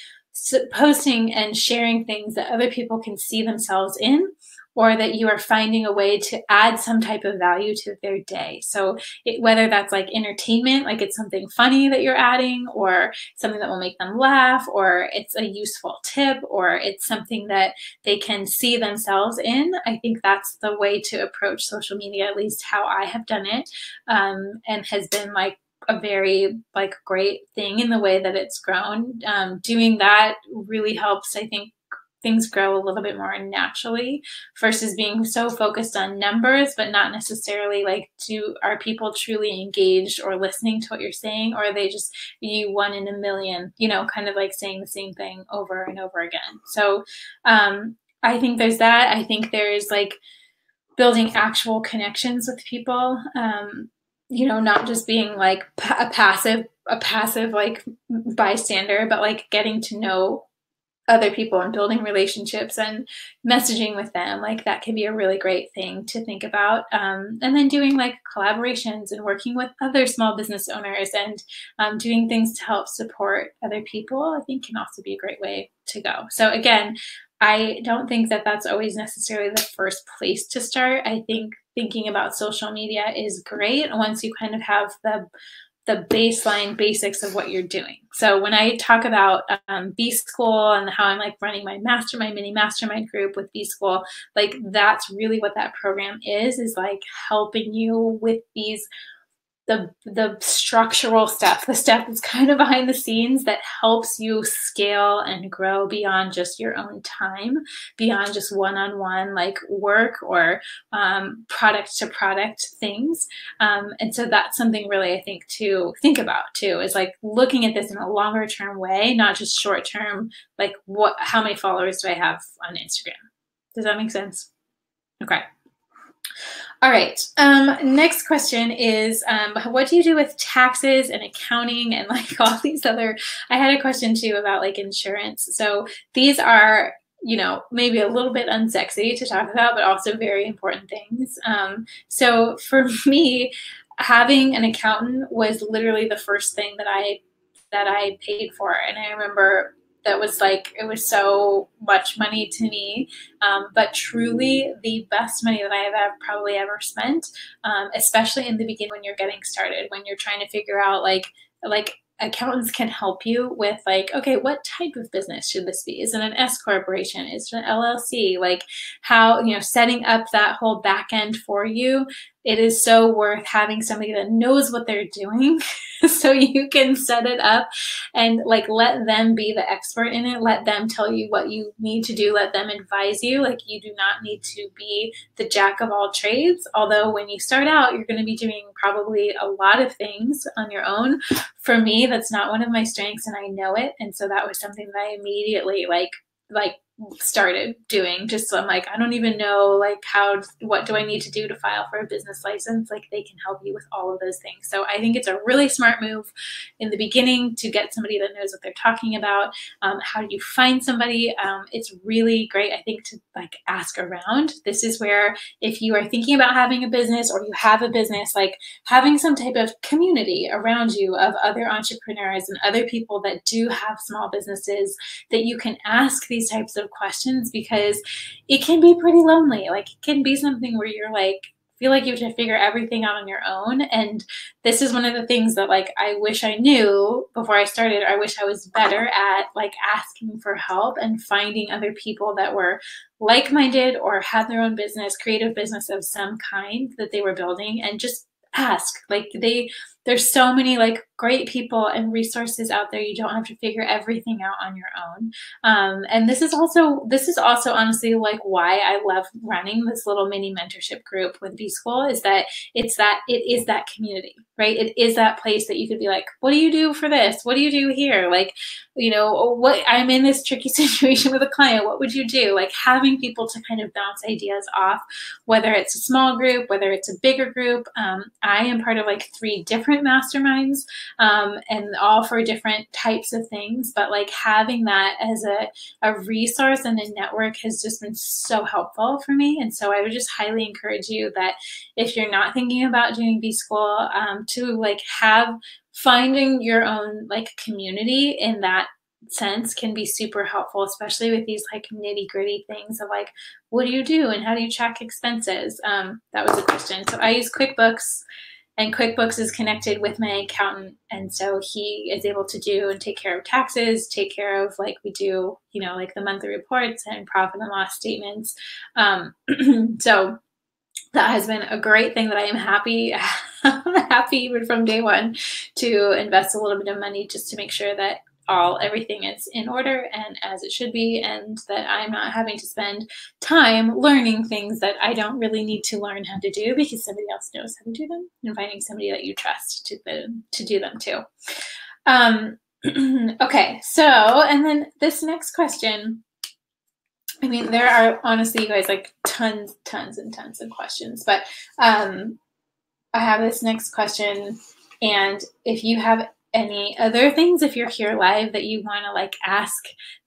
posting and sharing things that other people can see themselves in, or that you are finding a way to add some type of value to their day. So whether that's like entertainment, like it's something funny that you're adding, or something that will make them laugh, or it's a useful tip, or it's something that they can see themselves in, I think that's the way to approach social media, at least how I have done it, and has been like a very like great thing in the way that it's grown. Doing that really helps, I think, things grow a little bit more naturally versus being so focused on numbers, but not necessarily like, are people truly engaged or listening to what you're saying? Or are they just you one in a million, you know, kind of like saying the same thing over and over again. So I think there's that. I think there's like building actual connections with people, you know, not just being like a passive like bystander, but like getting to know other people and building relationships and messaging with them. Like that can be a really great thing to think about. And then doing like collaborations and working with other small business owners and doing things to help support other people, I think can also be a great way to go. So again, I don't think that that's always necessarily the first place to start. I think thinking about social media is great once you kind of have the baseline basics of what you're doing. So when I talk about B School and how I'm like running my mastermind, mini mastermind group with B School, like that's really what that program is like helping you with these, the structural stuff, the stuff that's kind of behind the scenes that helps you scale and grow beyond just your own time, beyond just one-on-one like work or product to product things. And so that's something really I think to think about too, is like looking at this in a longer term way, not just short term, like how many followers do I have on Instagram? Does that make sense? Okay. All right. Next question is, what do you do with taxes and accounting and like all these other, I had a question too about like insurance. So these are, you know, maybe a little bit unsexy to talk about, but also very important things. So for me, having an accountant was literally the first thing that I paid for. And I remember that was like, it was so much money to me, but truly the best money that I have probably ever spent, especially in the beginning when you're getting started, when you're trying to figure out like accountants can help you with like, okay, what type of business should this be? Is it an S corporation? Is it an LLC? Like how, you know, setting up that whole back end for you, it is so worth having somebody that knows what they're doing so you can set it up and like let them be the expert in it. Let them tell you what you need to do. Let them advise you. Like you do not need to be the jack of all trades. Although when you start out, you're going to be doing probably a lot of things on your own. For me, that's not one of my strengths and I know it. And so that was something that I immediately like started doing. Just so I'm like, I don't even know like what do I need to do to file for a business license? Like they can help you with all of those things. So I think it's a really smart move in the beginning to get somebody that knows what they're talking about. How do you find somebody? It's really great, I think, to like ask around. This is where if you are thinking about having a business or you have a business, like having some type of community around you of other entrepreneurs and other people that do have small businesses that you can ask these types of questions, because it can be pretty lonely. Like it can be something where you're like, feel like you have to figure everything out on your own. And this is one of the things that like I wish I knew before I started. I wish I was better at like asking for help and finding other people that were like-minded or had their own business, creative business of some kind that they were building, and just ask. Like there's so many like great people and resources out there. You don't have to figure everything out on your own. And this is also honestly like why I love running this little mini mentorship group with B-School, is that it is that community, right? It is that place that you could be like, what do you do for this? What do you do here? Like, you know, what, I'm in this tricky situation with a client. What would you do? Like having people to kind of bounce ideas off, whether it's a small group, whether it's a bigger group. I am part of like 3 different masterminds, and all for different types of things. But like having that as a resource and a network has just been so helpful for me. And so I would just highly encourage you that if you're not thinking about doing B-School, to like finding your own like community in that sense can be super helpful, especially with these like nitty gritty things of like, what do you do and how do you track expenses? That was a question. So I use QuickBooks, and QuickBooks is connected with my accountant. And so he is able to do and take care of taxes, take care of like we do, you know, like the monthly reports and profit and loss statements. So that has been a great thing that I am happy even from day one to invest a little bit of money just to make sure that everything is in order and as it should be, and that I'm not having to spend time learning things that I don't really need to learn how to do because somebody else knows how to do them, and finding somebody that you trust to do them too. Okay, so, and then this next question, I mean, there are honestly, you guys, like tons and tons of questions, but I have this next question, and if you have any other things, if you're here live that you want to like ask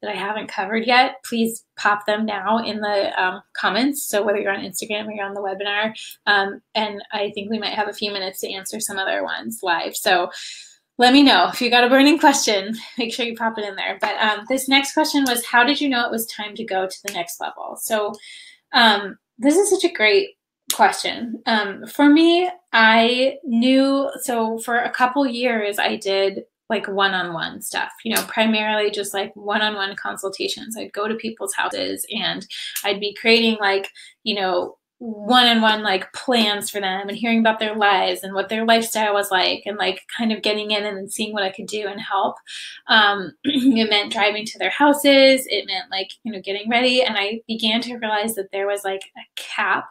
that I haven't covered yet, please pop them now in the comments. So whether you're on Instagram or you're on the webinar, and I think we might have a few minutes to answer some other ones live. So let me know if you got a burning question, make sure you pop it in there. But this next question was, how did you know it was time to go to the next level? So this is such a great question. For me, I knew, so for a couple years, I did like one-on-one stuff, you know, primarily just like one-on-one consultations. I'd go to people's houses and I'd be creating like, you know, one-on-one like plans for them and hearing about their lives and what their lifestyle was like, and like kind of getting in and seeing what I could do and help. It meant driving to their houses. It meant like, you know, getting ready. And I began to realize that there was like a cap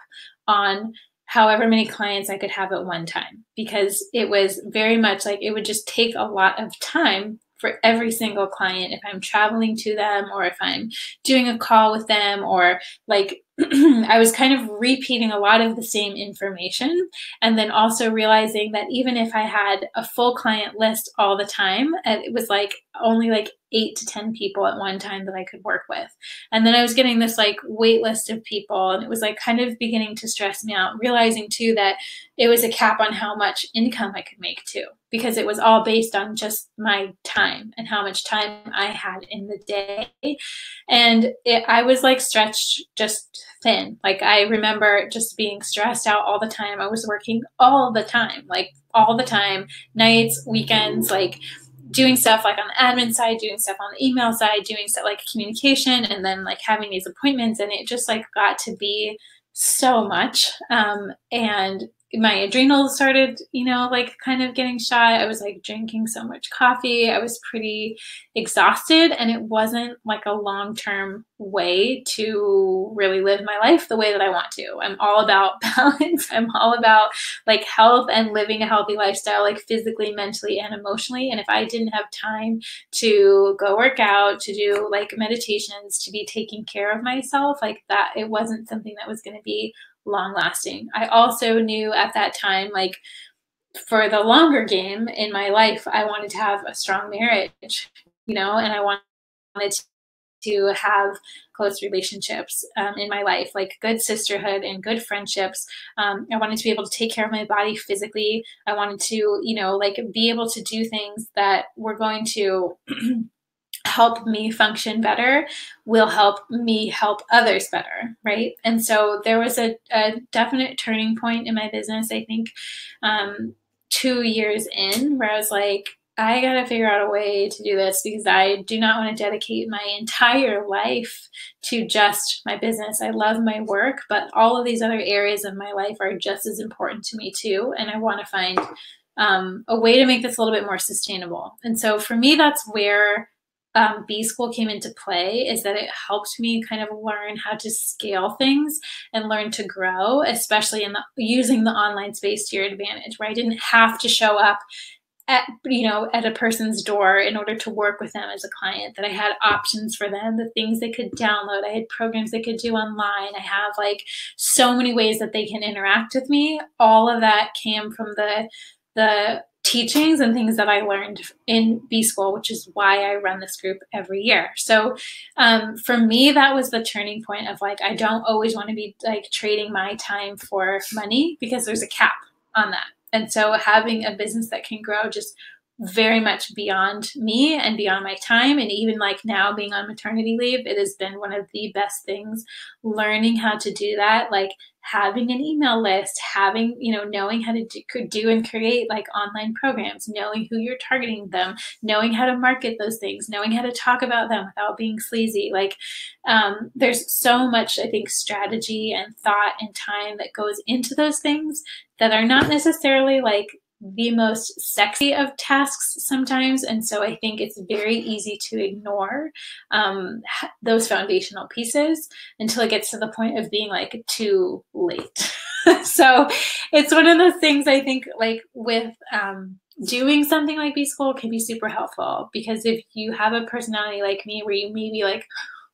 on however many clients I could have at one time, because it was very much like it would just take a lot of time for every single client if I'm traveling to them or if I'm doing a call with them, or like I was kind of repeating a lot of the same information, and then also realizing that even if I had a full client list all the time, it was like only like 8 to 10 people at one time that I could work with. And then I was getting this like wait list of people, and it was like kind of beginning to stress me out, realizing too that it was a cap on how much income I could make too, because it was all based on just my time and how much time I had in the day. And I was like stretched just thin. Like I remember just being stressed out all the time. I was working all the time, like all the time, nights, weekends, like doing stuff like on the admin side, doing stuff on the email side, doing stuff like communication, and then like having these appointments. And it just like got to be so much. And my adrenals started, like kind of getting shot. I was like drinking so much coffee. I was pretty exhausted, and it wasn't like a long-term way to really live my life the way that I want to. I'm all about balance. I'm all about like health and living a healthy lifestyle, like physically, mentally, and emotionally. And if I didn't have time to go work out, to do like meditations, to be taking care of myself, like that, it wasn't something that was going to be long lasting. I also knew at that time, like for the longer game in my life, I wanted to have a strong marriage, and I wanted to have close relationships in my life, like good sisterhood and good friendships. I wanted to be able to take care of my body physically. I wanted to, like be able to do things that were going to help me function better, will help me help others better, right? And so there was a definite turning point in my business, I think 2 years in, where I was like, I got to figure out a way to do this, because I do not want to dedicate my entire life to just my business. I love my work, but all of these other areas of my life are just as important to me too. And I want to find a way to make this a little bit more sustainable. And so for me, that's where B School came into play, is that it helped me kind of learn how to scale things and learn to grow, especially in using the online space to your advantage, where I didn't have to show up at a person's door in order to work with them as a client, that I had options for them, the things they could download. I had programs they could do online. I have like so many ways that they can interact with me. All of that came from the teachings and things that I learned in B School, which is why I run this group every year. So for me, that was the turning point of like, I don't always want to be like trading my time for money, because there's a cap on that. And so having a business that can grow just very much beyond me and beyond my time, and even like now being on maternity leave, it has been one of the best things, learning how to do that, like having an email list, having, knowing how to do and create like online programs, knowing who you're targeting them, knowing how to market those things, knowing how to talk about them without being sleazy. Like there's so much, I think, strategy and thought and time that goes into those things that are not necessarily like the most sexy of tasks sometimes. And so I think it's very easy to ignore those foundational pieces until it gets to the point of being like too late. So it's one of those things, I think, like with doing something like B School can be super helpful, because if you have a personality like me, where you maybe like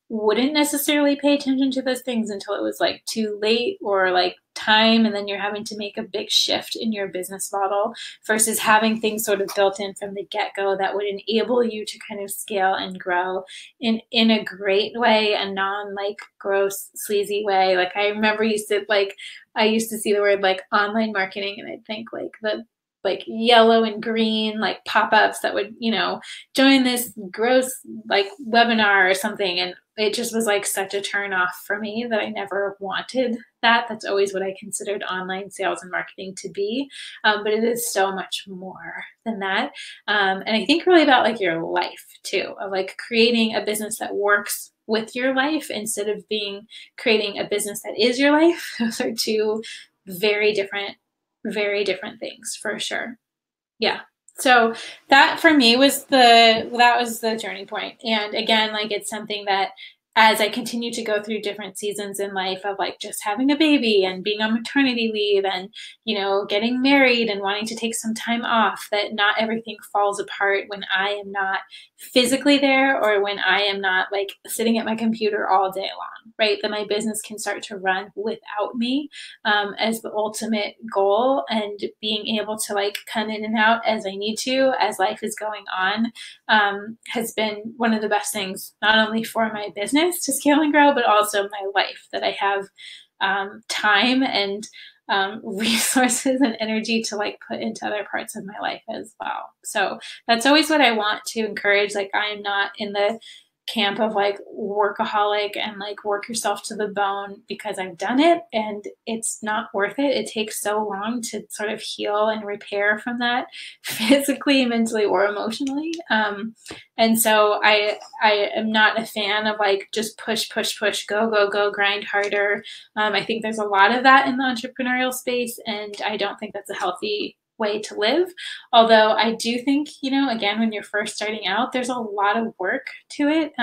wouldn't necessarily pay attention to those things until it was like too late or like time, and then you're having to make a big shift in your business model, versus having things sort of built in from the get-go that would enable you to kind of scale and grow in a great way, a non like gross sleazy way. Like I remember I used to see the word like online marketing, and I'd think like the like yellow and green like pop-ups that would, join this gross like webinar or something. And it just was like such a turn off for me that I never wanted that. That's always what I considered online sales and marketing to be. But it is so much more than that. And I think really about like your life too, of like creating a business that works with your life instead of creating a business that is your life. Those are two very different things for sure. Yeah. So that for me was the turning point. And again, like it's something that as I continue to go through different seasons in life of like just having a baby and being on maternity leave and, getting married and wanting to take some time off, that not everything falls apart when I am not physically there, or when I am not like sitting at my computer all day long, right? That my business can start to run without me as the ultimate goal, and being able to like come in and out as I need to as life is going on has been one of the best things, not only for my business to scale and grow, but also my life, that I have time and resources and energy to like put into other parts of my life as well. So that's always what I want to encourage. Like I am not in the camp of like workaholic and like work yourself to the bone, because I've done it and it's not worth it. It takes so long to sort of heal and repair from that physically, mentally, or emotionally. And so I am not a fan of like just push, push, push, go, go, go, grind harder. I think there's a lot of that in the entrepreneurial space, and I don't think that's a healthy way to live. Although I do think, again, when you're first starting out, there's a lot of work to it.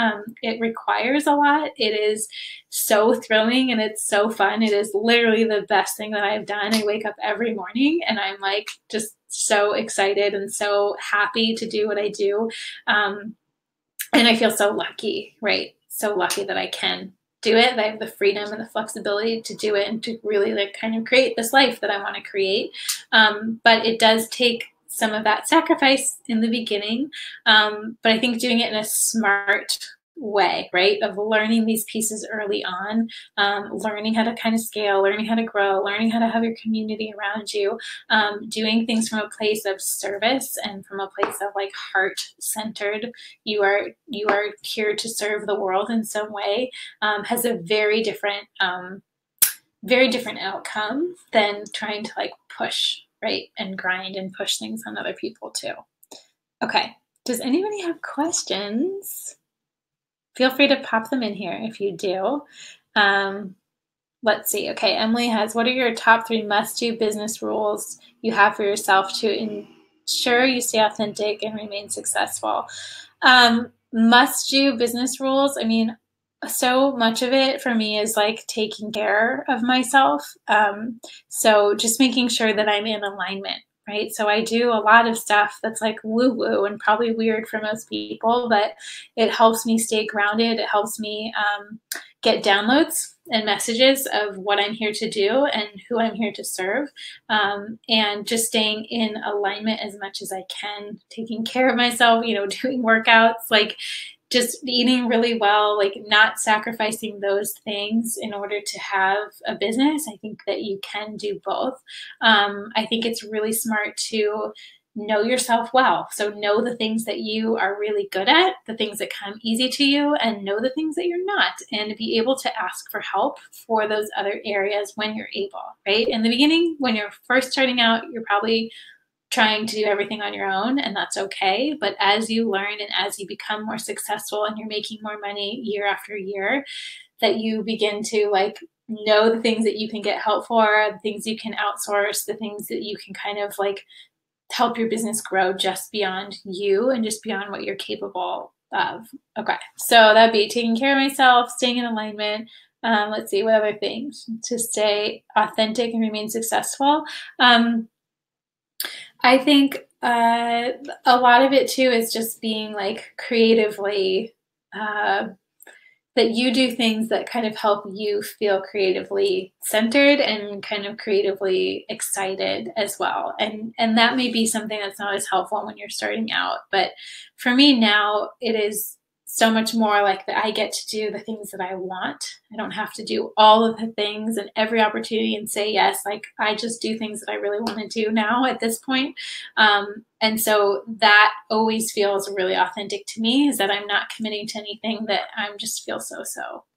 It requires a lot. It is so thrilling and it's so fun. It is literally the best thing that I've done. I wake up every morning and I'm like just so excited and so happy to do what I do. And I feel so lucky, right? So lucky that I can do it, that I have the freedom and the flexibility to do it and to really like kind of create this life that I want to create. But it does take some of that sacrifice in the beginning. But I think doing it in a smart way, right? Of learning these pieces early on, learning how to kind of scale, learning how to grow, learning how to have your community around you, doing things from a place of service and from a place of like heart-centered. You are here to serve the world in some way, has a very different outcome than trying to like push, right, and grind and push things on other people too. Okay, does anybody have questions? Feel free to pop them in here if you do. Let's see. Okay, Emily has, what are your top 3 must-do business rules you have for yourself to ensure you stay authentic and remain successful? Must-do business rules, I mean, so much of it for me is like taking care of myself. So just making sure that I'm in alignment, right? So I do a lot of stuff that's like woo-woo and probably weird for most people, but it helps me stay grounded. It helps me get downloads and messages of what I'm here to do and who I'm here to serve, and just staying in alignment as much as I can, taking care of myself, doing workouts, like just eating really well, like not sacrificing those things in order to have a business. I think that you can do both. I think it's really smart to know yourself well. So know the things that you are really good at, the things that come easy to you, and know the things that you're not, and be able to ask for help for those other areas when you're able, right? In the beginning, when you're first starting out, you're probably trying to do everything on your own, and that's okay. But as you learn and as you become more successful and you're making more money year after year, that you begin to like know the things that you can get help for, the things you can outsource, the things that you can kind of like help your business grow just beyond you and just beyond what you're capable of. Okay, so that'd be taking care of myself, staying in alignment. Let's see, what other things to stay authentic and remain successful. I think a lot of it too is just being like creatively, that you do things that kind of help you feel creatively centered and kind of creatively excited as well. And that may be something that's not as helpful when you're starting out. But for me now, it is so much more like that I get to do the things that I want. I don't have to do all of the things and every opportunity and say yes. Like I just do things that I really want to do now at this point. And so that always feels really authentic to me, is that I'm not committing to anything that I'm just feel so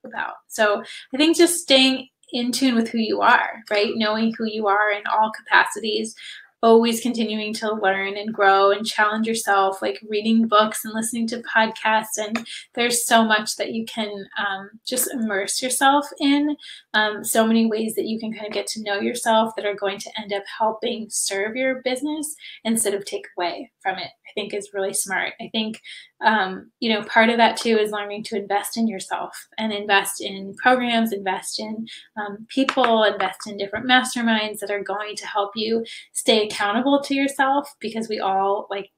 about. So I think just staying in tune with who you are, right? Knowing who you are in all capacities, always continuing to learn and grow and challenge yourself, like reading books and listening to podcasts. And there's so much that you can just immerse yourself in, so many ways that you can kind of get to know yourself that are going to end up helping serve your business instead of take away from it. I think is really smart. I think, part of that too is learning to invest in yourself and invest in programs, invest in people, invest in different masterminds that are going to help you stay accountable to yourself, because we all like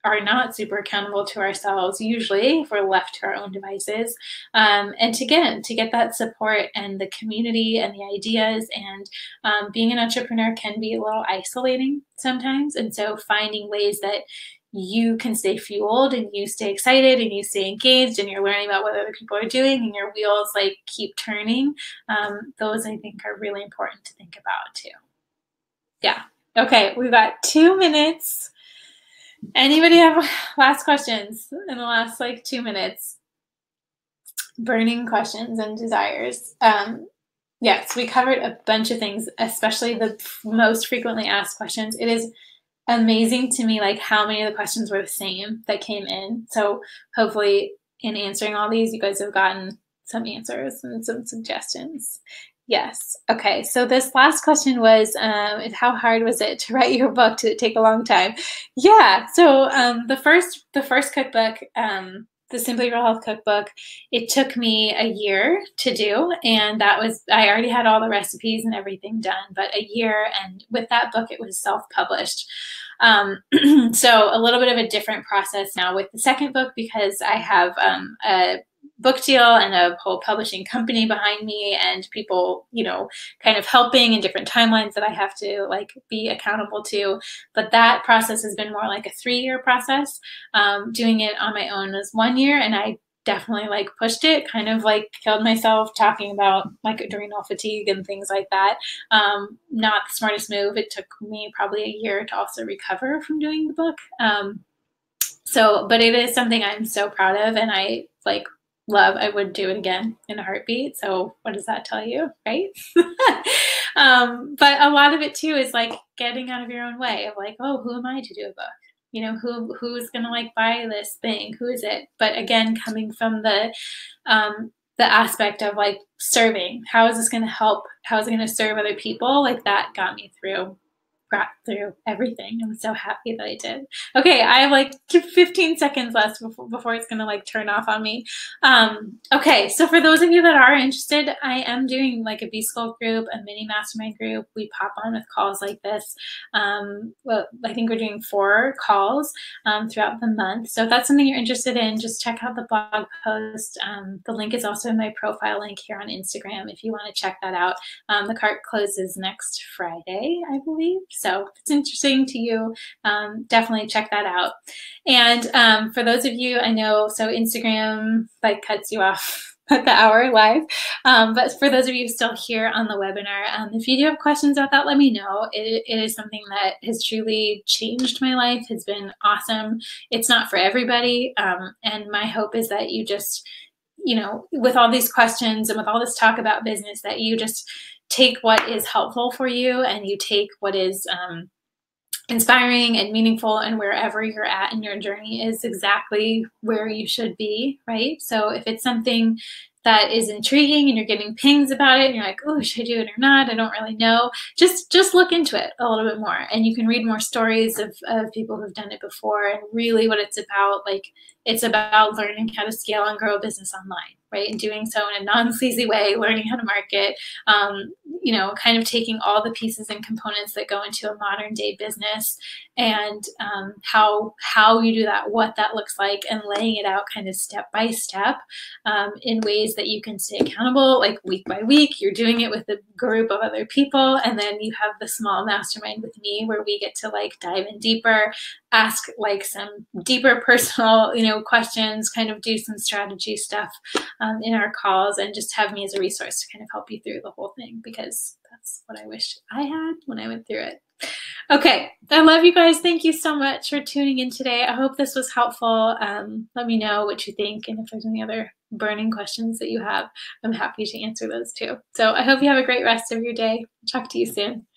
are not super accountable to ourselves usually if we're left to our own devices. And to get that support and the community and the ideas, and being an entrepreneur can be a little isolating sometimes. And so finding ways that you can stay fueled and you stay excited and you stay engaged and you're learning about what other people are doing and your wheels like keep turning, those I think are really important to think about too. Yeah. Okay, we've got 2 minutes. Anybody have last questions in the last like 2 minutes? Burning questions and desires. Yes, we covered a bunch of things, especially the most frequently asked questions. It is amazing to me like how many of the questions were the same that came in. So hopefully in answering all these, you guys have gotten some answers and some suggestions. Yes. Okay. So this last question was, how hard was it to write your book? Did it take a long time? Yeah. So the first cookbook, the Simply Real Health cookbook, it took me a year to do, and I already had all the recipes and everything done, but a year. And with that book, it was self-published. So a little bit of a different process now with the second book because I have a book deal and a whole publishing company behind me and people, kind of helping in different timelines that I have to like be accountable to. But that process has been more like a 3-year process. Doing it on my own was 1 year, and I definitely like pushed it, kind of like killed myself talking about like adrenal fatigue and things like that. Not the smartest move. It took me probably a year to also recover from doing the book. But it is something I'm so proud of, and I like love. I would do it again in a heartbeat. So what does that tell you, right? But a lot of it too is like getting out of your own way of like, oh, who am I to do a book? Who's gonna like buy this thing? Who is it? But again, coming from the aspect of like serving, how is this gonna help? How is it gonna serve other people? Like that got through everything. I'm so happy that I did. Okay, I have like 15 seconds left before it's gonna like turn off on me. Okay, so for those of you that are interested, I am doing like a B-School group, a mini mastermind group. We pop on with calls like this. Well, I think we're doing 4 calls throughout the month. So if that's something you're interested in, just check out the blog post. The link is also in my profile link here on Instagram if you want to check that out. The cart closes next Friday, I believe. So if it's interesting to you, definitely check that out. And for those of you, I know, so Instagram like cuts you off at the hour live. But for those of you still here on the webinar, if you do have questions about that, let me know. It is something that has truly changed my life, has been awesome. It's not for everybody. And my hope is that you just, with all these questions and with all this talk about business, that you just take what is helpful for you and you take what is inspiring and meaningful, and wherever you're at in your journey is exactly where you should be, right? So if it's something that is intriguing and you're getting pings about it and you're like, oh, should I do it or not? I don't really know. Just look into it a little bit more, and you can read more stories of people who've done it before, and really what it's about. Like, it's about learning how to scale and grow a business online, right? And doing so in a non-sleazy way, learning how to market, kind of taking all the pieces and components that go into a modern day business, and how you do that, what that looks like, and laying it out kind of step by step in ways that you can stay accountable, like week by week. You're doing it with a group of other people, and then you have the small mastermind with me where we get to like dive in deeper, ask like some deeper personal, questions, kind of do some strategy stuff in our calls, and just have me as a resource to kind of help you through the whole thing, because that's what I wish I had when I went through it. Okay, I love you guys. Thank you so much for tuning in today. I hope this was helpful. Let me know what you think, and if there's any other burning questions that you have, I'm happy to answer those too. So I hope you have a great rest of your day. Talk to you soon.